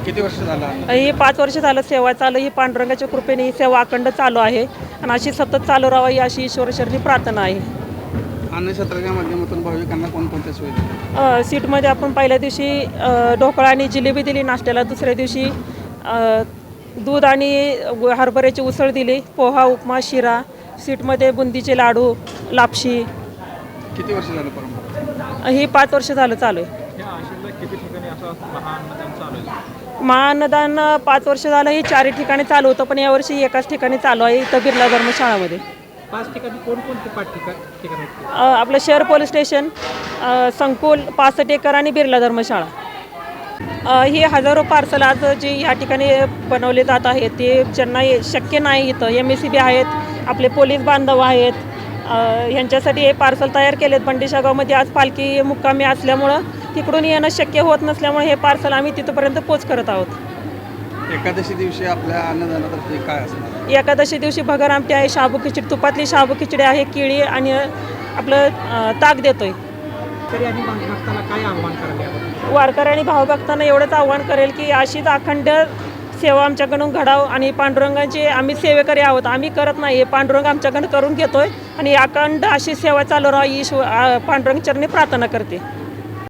किती वर्ष झालं अन्न? ही 5 वर्ष झालं सेवा चालू. ही पांडुरंगाच्या कृपेने ही सेवा अखंड चालू आहे आणि अशी सतत चालू राहावी अशी ईश्वरचरणी प्रार्थना आहे. अन्न क्षेत्राच्या माध्यमातून भाविकांना कोणकोणत्या सुविधा? सीटमध्ये आपण पहिल्या दिवशी ढोकळा आणि जिलेबी दिली नाश्त्याला. दुसऱ्या दिवशी दूध आणि हरभऱ्याची उसळ दिली, पोहा, उपमा, शिरा. सीटमध्ये बुंदीचे लाडू, लापशी. किती वर्ष झालं परंपरा? ही 5 वर्ष झालं चालू आहे. किती ठिकाणी असं महाअन्नदान चालू आहे? महाअन्नदान 5 वर्ष झालं. ही 4 ठिकाणी चालू होतं, पण यावर्षी एकाच ठिकाणी चालू आहे, इथं बिर्ला धर्मशाळामध्ये. 5 ठिकाणी कोणकोणते 5 ठिकाणी? आपलं शहर पोलीस स्टेशन, संकुल, 65 एकर आणि बिर्ला धर्मशाळा. ही हजारो पार्सल आज जे ह्या ठिकाणी बनवले जात आहेत ते ज्यांना शक्य नाही, इथं MSCB आहेत, आपले पोलीस बांधव आहेत, ह्यांच्यासाठी हे पार्सल तयार केलेत. बंडीशागावमध्ये आज पालखी मुक्कामी असल्यामुळं तिकडून येणं शक्य होत नसल्यामुळे हे पार्सल आम्ही तिथंपर्यंत पोच करत आहोत. एकादशी दिवशी आपल्या अन्नदानातर्फे काय असणार? एकादशी दिवशी भगर आमटी आहे, शाबू खिचडी, तुपातली शाबू खिचडी आहे, केळी आणि आपलं ताक देतोय. तरी आणि भक्ताला काय आव्हान करायला? वारकऱ्यांनी भावभक्तांना एवढंच आव्हान करेल की अशीच अखंड सेवा आमच्याकडून घडावं आणि पांडुरंगाचे आम्ही सेवेकरी आहोत, आम्ही करत नाही, हे पांडुरंग आमच्याकडून करून घेतोय आणि अखंड अशी सेवा चालू राहावी ही पांडुरंग चरणी प्रार्थना करते.